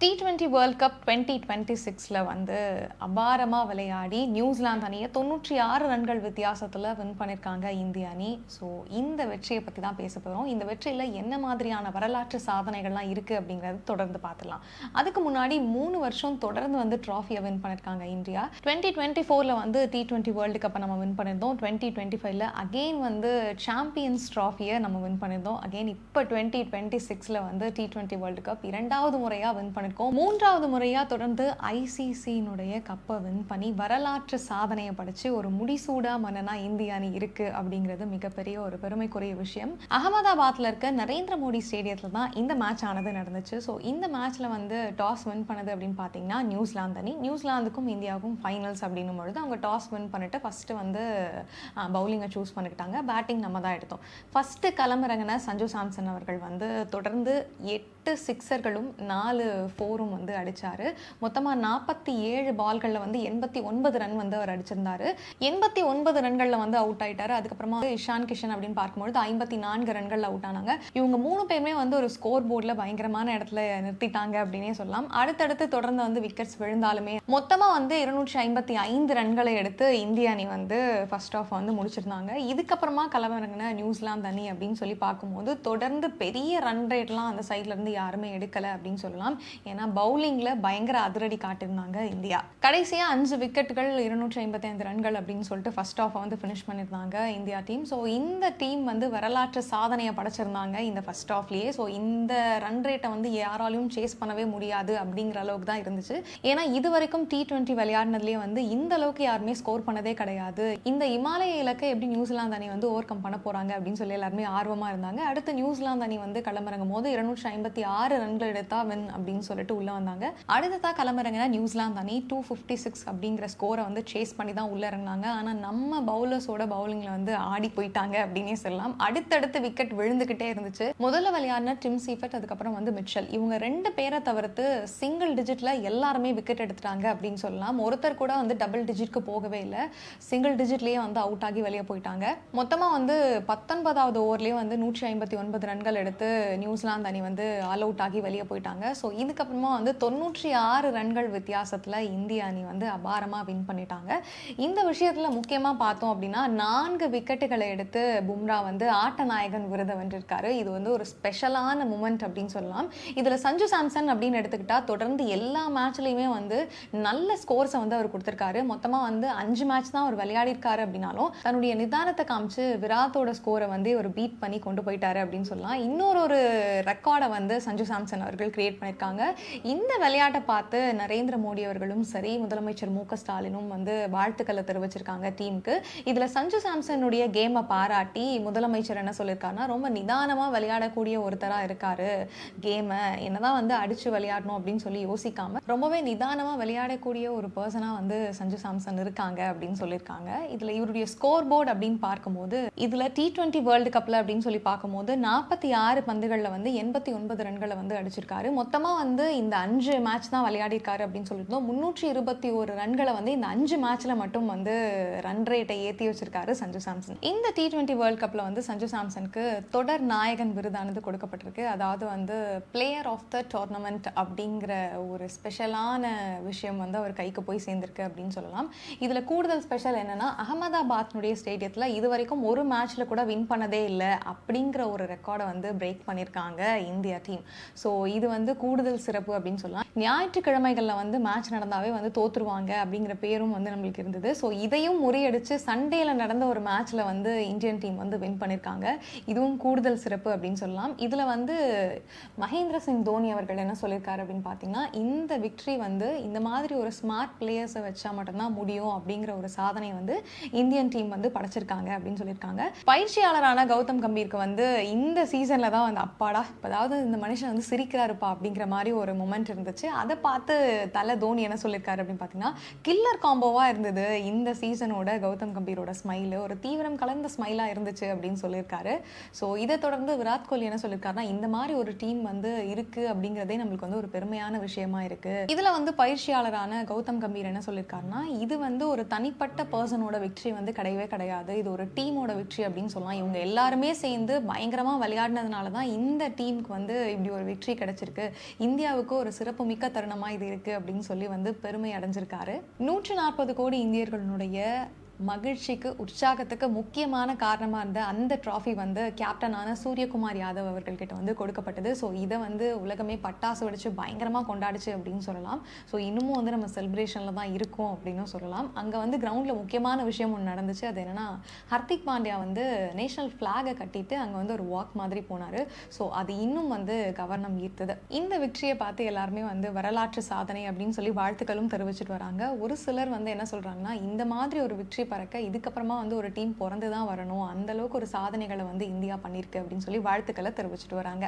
T20 world cup 2026ல வந்து அபாரமாக விளையாடி நியூசிலாந்து அணியை 96 ரன்கள் வித்தியாசத்தில் வின் பண்ணியிருக்காங்க இந்திய அணி. ஸோ இந்த வெற்றியை பற்றி தான் பேச போகிறோம். இந்த வெற்றியில் என்ன மாதிரியான வரலாற்று சாதனைகள்லாம் இருக்குது அப்படிங்கிறது தொடர்ந்து பார்த்துலாம். அதுக்கு முன்னாடி 3 வருஷம் தொடர்ந்து வந்து ட்ராஃபியை வின் பண்ணியிருக்காங்க இந்தியா. 2024ல் வந்து T20 வேர்ல்டு கப்பை நம்ம வின் பண்ணியிருந்தோம். 2025ல் அகெயின் வந்து சாம்பியன்ஸ் ட்ராஃபியை நம்ம வின் பண்ணியிருந்தோம். அகெயின் இப்போ 2026ல் வந்து T20 வேர்ல்டு கப் 2வது முறையாக வின் பண்ணியிருக்கோம். 3வது முறையாக தொடர்ந்து ஐசிசியினுடைய கப்பை வின் பண்ணி வரலாற்று சாதனையை படைச்சு ஒரு முடிசூடா மன்னனா இந்திய அணி இருக்கு அப்படிங்கிறது மிகப்பெரிய ஒரு பெருமைக்குரிய விஷயம். அகமதாபாத்தில் இருக்க நரேந்திர மோடி ஸ்டேடியத்தில் தான் இந்த மேட்ச் ஆனது நடந்துச்சு. ஸோ இந்த மேட்ச்ல வந்து டாஸ் வின் பண்ணது அப்படின்னு பார்த்தீங்கன்னா நியூசிலாந்து அணி. நியூசிலாந்துக்கும் இந்தியாவுக்கும் ஃபைனல்ஸ் அப்படின்னும் பொழுது அவங்க டாஸ் வின் பண்ணிட்டு ஃபர்ஸ்ட் வந்து பவுலிங்கை சூஸ் பண்ணிக்கிட்டாங்க. பேட்டிங் நம்ம தான் எடுத்தோம். ஃபர்ஸ்ட் களமிறங்கின சஞ்சு சாம்சன் அவர்கள் வந்து தொடர்ந்து 8 சிக்ஸர்களும் 4 4ம் வந்து அடிச்சாரு. மொத்தமாக 47 பால்களில் வந்து 89 ரன் வந்து அவர் அடிச்சிருந்தாரு. 89 ரன்களில் வந்து அவுட் ஆயிட்டாரு. அதுக்கப்புறமா இஷான் கிஷன் அப்படின்னு பார்க்கும்பொழுது 54 ரன்கள் அவுட் ஆனாங்க. இவங்க 3 பேருமே வந்து ஒரு ஸ்கோர் போர்டில் பயங்கரமான இடத்துல நிறுத்திட்டாங்க அப்படின்னே சொல்லலாம். அடுத்தடுத்து தொடர்ந்து வந்து விக்கெட்ஸ் விழுந்தாலுமே மொத்தமாக வந்து 255 ரன்களை எடுத்து இந்திய அணி வந்து ஃபர்ஸ்ட் ஆஃப் வந்து முடிச்சிருந்தாங்க. இதுக்கப்புறமா களமிறங்கின நியூசிலாந்து அணி அப்படின்னு சொல்லி பார்க்கும்போது தொடர்ந்து பெரிய ரன் ரேட்லாம் அந்த சைட்ல இருந்து யாருமே எடுக்கலை அப்படின்னு சொல்லலாம். ஏன்னா பவுலிங்ல பயங்கர அதிரடி காட்டியிருந்தாங்க இந்தியா. கடைசியா 5 விக்கெட்டுகள் 255 ரன்கள் அப்படின்னு சொல்லிட்டு ஃபர்ஸ்ட் ஆஃப் வந்து ஃபினிஷ் பண்ணியிருந்தாங்க இந்தியா டீம். ஸோ இந்த டீம் வந்து வரலாற்று சாதனையை படைச்சிருந்தாங்க இந்த ஃபர்ஸ்ட் ஆஃப்லேயே. ஸோ இந்த ரன் ரேட்டை வந்து யாராலையும் சேஸ் பண்ணவே முடியாது அப்படிங்கிற அளவுக்கு தான் இருந்துச்சு. ஏன்னா இது வரைக்கும் T20 விளையாடினதுலேயே வந்து இந்த அளவுக்கு யாருமே ஸ்கோர் பண்ணதே கிடையாது. இந்த இமாலய இலக்கை எப்படி நியூசிலாந்து அணி வந்து ஓவர் கம் பண்ண போறாங்க அப்படின்னு சொல்லி எல்லாருமே ஆர்வமாக இருந்தாங்க. அடுத்து நியூசிலாந்து அணி வந்து களமிறங்கும் போது 256 ரன்கள் எடுத்தா வின் அப்படின்னு சொல்லிட்டு உள்ள வந்தாங்க. அடுத்ததா களமிறங்கின நியூசிலாந்து அணி 256 அப்படிங்கிற ஸ்கோரை வந்து சேஸ் பண்ணி தான் உள்ள இறங்கினாங்க. ஆனால் நம்ம பவுலர்ஸோட பவுலிங்ல வந்து ஆடி போயிட்டாங்க அப்படின்னே சொல்லலாம். அடுத்தடுத்து விக்கெட் விழுந்துகிட்டே இருந்துச்சு. முதல்ல விளையாடின டிம் சீஃபர்ட், அதுக்கப்புறம் வந்து மிட்சல், இவங்க 2 பேரை தவிர்த்து சிங்கிள் டிஜிட்ல எல்லாருமே விக்கெட் எடுத்துட்டாங்க அப்படின்னு சொல்லலாம். ஒருத்தர் கூட வந்து டபுள் டிஜிட்க்கு போகவே இல்லை. சிங்கிள் டிஜிட்லயே வந்து அவுட் ஆகி வெளியே போயிட்டாங்க. மொத்தமாக வந்து 19வது ஓவர்லேயே வந்து 159 ரன்கள் எடுத்து நியூசிலாந்து அணி வந்து ஆல் அவுட் ஆகி வெளியே போயிட்டாங்க. ஸோ இதுக்கப்புறமா வந்து 96 ரன்கள் வித்தியாசத்தில் இந்திய அணி வந்து அபாரமாக வின் பண்ணிட்டாங்க. இந்த விஷயத்தில் முக்கியமாக பார்த்தோம் அப்படின்னா 4 விக்கெட்டுகளை எடுத்து பும்ரா வந்து ஆட்ட நாயகன் விருதை வென்றிருக்காரு. இது வந்து ஒரு ஸ்பெஷலான மூமெண்ட் அப்படின்னு சொல்லலாம். இதில் சஞ்சு சாம்சன் அப்படின்னு எடுத்துக்கிட்டா தொடர்ந்து எல்லா மேட்ச்லையுமே வந்து நல்ல ஸ்கோர்ஸை வந்து அவர் கொடுத்துருக்காரு. மொத்தமாக வந்து 5 மேட்ச் தான் அவர் விளையாடிருக்காரு அப்படின்னாலும் தன்னுடைய நிதானத்தை காமிச்சு விராட்டோட ஸ்கோரை வந்து ஒரு பீட் பண்ணி கொண்டு போயிட்டாரு அப்படின்னு சொல்லலாம். இன்னொரு ரெக்கார்டை வந்து சஞ்சு சாம்சன் அவர்கள் கிரியேட் பண்ணியிருக்காங்க. இந்த விளையாட்டை பார்த்து நரேந்திர மோடி அவர்களும் சரி, முதலமைச்சர் மு க ஸ்டாலினும் வந்து வாழ்த்துக்களை தெரிவிச்சிருக்காங்க டீமுக்கு. இதில் சஞ்சு சாம்சனுடைய கேமை பாராட்டி முதலமைச்சர் என்ன சொல்லியிருக்காருன்னா, ரொம்ப நிதானமாக விளையாடக்கூடிய ஒருத்தராக இருக்காரு. கேமை என்னதான் வந்து அடிச்சு விளையாடணும் அப்படின்னு சொல்லி யோசிக்காம ரொம்பவே நிதானமாக விளையாடக்கூடிய ஒரு பர்சனாக வந்து சஞ்சு சாம்சன் இருக்காங்க அப்படின்னு சொல்லியிருக்காங்க. இதில் இவருடைய ஸ்கோர் போர்டு அப்படின்னு பார்க்கும்போது இதில் T20 வேர்ல்டு கப்பில் அப்படின்னு சொல்லி பார்க்கும்போது 46 பந்துகளில் வந்து 89 ரன்களை வந்து அடிச்சிருக்காரு. மொத்தமாக வந்து இந்த 5 மேட்ச் தான் விளையாடிருக்காரு அப்படின்னு சொல்லியிருந்தோம். 321 ரன்களை வந்து இந்த 5 மேட்ச்ல மட்டும் வந்து ரன் ரேட்டை ஏற்றி வச்சிருக்காரு சஞ்சு சாம்சன். இந்த T20 வேர்ல்ட் கப்ல வந்து சஞ்சு சாம்சனுக்கு தொடர் நாயகன் விருதானது கொடுக்கப்பட்டிருக்கு. அதாவது வந்து பிளேயர் ஆஃப் த டோர்னமெண்ட் அப்படிங்கிற ஒரு ஸ்பெஷலான விஷயம் வந்து அவர் கைக்கு போய் சேர்ந்திருக்கு அப்படின்னு சொல்லலாம். இதில் கூடுதல் ஸ்பெஷல் என்னன்னா, அகமதாபாத்னுடைய ஸ்டேடியத்தில் இது வரைக்கும் ஒரு மேட்ச்ல கூட வின் பண்ணதே இல்லை அப்படிங்கிற ஒரு ரெக்கார்டை வந்து பிரேக் பண்ணியிருக்காங்க இந்தியா டீம். ஸோ இது வந்து கூடுதல் சிறப்பு அப்படின்னு சொல்லலாம். ஞாயிற்றுக்கிழமைகளில் வந்து மேட்ச் நடந்தாவே வந்து தோற்றுருவாங்க அப்படிங்கிற பேரும் வந்து நம்மளுக்கு இருந்தது. ஸோ இதையும் முறியடிச்சு சண்டேல நடந்த ஒரு மேட்ச்ல வந்து இந்தியன் டீம் வந்து வின் பண்ணியிருக்காங்க. இதுவும் கூடுதல் சிறப்பு அப்படின்னு சொல்லலாம். இதில் வந்து மகேந்திர சிங் தோனி அவர்கள் என்ன சொல்லியிருக்காரு அப்படின்னு பார்த்தீங்கன்னா, இந்த விக்டரி வந்து இந்த மாதிரி ஒரு ஸ்மார்ட் பிளேயர்ஸை வச்சா மட்டும்தான் முடியும் அப்படிங்கிற ஒரு சாதனை வந்து இந்தியன் டீம் வந்து படைச்சிருக்காங்க அப்படின்னு சொல்லியிருக்காங்க. பயிற்சியாளரான கௌதம் கம்பீருக்கு வந்து இந்த சீசன்ல தான் வந்து அப்பாடா அதாவது இந்த மனுஷன் வந்து சிரிக்கிறாருப்பா அப்படிங்கிற மாதிரி ஒரு மொமெண்ட் இருந்துச்சு. அதை பார்த்து தலை தோனி என்ன சொல்லியிருக்காரு அப்படின்னு பார்த்தீங்கன்னா, கில்லர் காம்போவாக இருந்தது இந்த சீசனோட கௌதம் கம்பீரோட ஸ்மைலு, ஒரு தீவிரம் கலந்த ஸ்மைலாக இருந்துச்சு அப்படின்னு சொல்லியிருக்காரு. ஸோ இதை தொடர்ந்து விராட் கோலி என்ன சொல்லியிருக்காருன்னா, இந்த மாதிரி ஒரு டீம் வந்து இருக்கு அப்படிங்கிறதே நம்மளுக்கு வந்து ஒரு பெருமையான விஷயமா இருக்கு. இதில் வந்து பயிற்சியாளரான கௌதம் கம்பீர் என்ன சொல்லியிருக்காருன்னா, இது வந்து ஒரு தனிப்பட்ட பர்சனோட விக்டரி வந்து கிடையவே கிடையாது, இது ஒரு டீமோட விக்டரி அப்படின்னு சொல்லலாம். இவங்க எல்லாருமே சேர்ந்து பயங்கரமாக விளையாடினதுனால தான் இந்த டீமுக்கு வந்து இப்படி ஒரு வெற்றி கிடைச்சிருக்கு, இந்தியாவுக்கு ஒரு சிறப்புமிக்க தருணமாக இது இருக்குது அப்படின்னு சொல்லி வந்து பெருமை அடைஞ்சிருக்காரு. 140 கோடி இந்தியர்களுடைய மகிழ்ச்சிக்கு, உற்சாகத்துக்கு முக்கியமான காரணமாக இருந்த அந்த ட்ராஃபி வந்து கேப்டனான சூரியகுமார் யாதவ் அவர்கள்கிட்ட வந்து கொடுக்கப்பட்டது. ஸோ இதை வந்து உலகமே பட்டாசு வெடிச்சு பயங்கரமாக கொண்டாடுச்சு அப்படின்னு சொல்லலாம். ஸோ இன்னமும் வந்து நம்ம செலிப்ரேஷனில் தான் இருக்கோம் அப்படின்னும் சொல்லலாம். அங்கே வந்து கிரவுண்டில் முக்கியமான விஷயம் ஒன்று நடந்துச்சு. அது என்னென்னா, ஹர்திக் பாண்டியா வந்து நேஷனல் ஃப்ளாகை கட்டிட்டு அங்கே வந்து ஒரு வாக் மாதிரி போனார். ஸோ அது இன்னும் வந்து கவனம் ஈர்த்தது. இந்த வெற்றியை பார்த்து எல்லாருமே வந்து வரலாற்று சாதனை அப்படின்னு சொல்லி வாழ்த்துக்களும் தெரிவிச்சிட்டு வராங்க. ஒரு சிலர் வந்து என்ன சொல்கிறாங்கன்னா, இந்த மாதிரி ஒரு வெற்றி பறக்க இதுக்கப்புறமா வந்து ஒரு டீம் பிறந்து தான் வரணும், அந்த அளவுக்கு ஒரு சாதனைகளை வந்து இந்தியா பண்ணியிருக்கு அப்படின்னு சொல்லி வாழ்த்துக்களை தெரிவிச்சிட்டு வராங்க.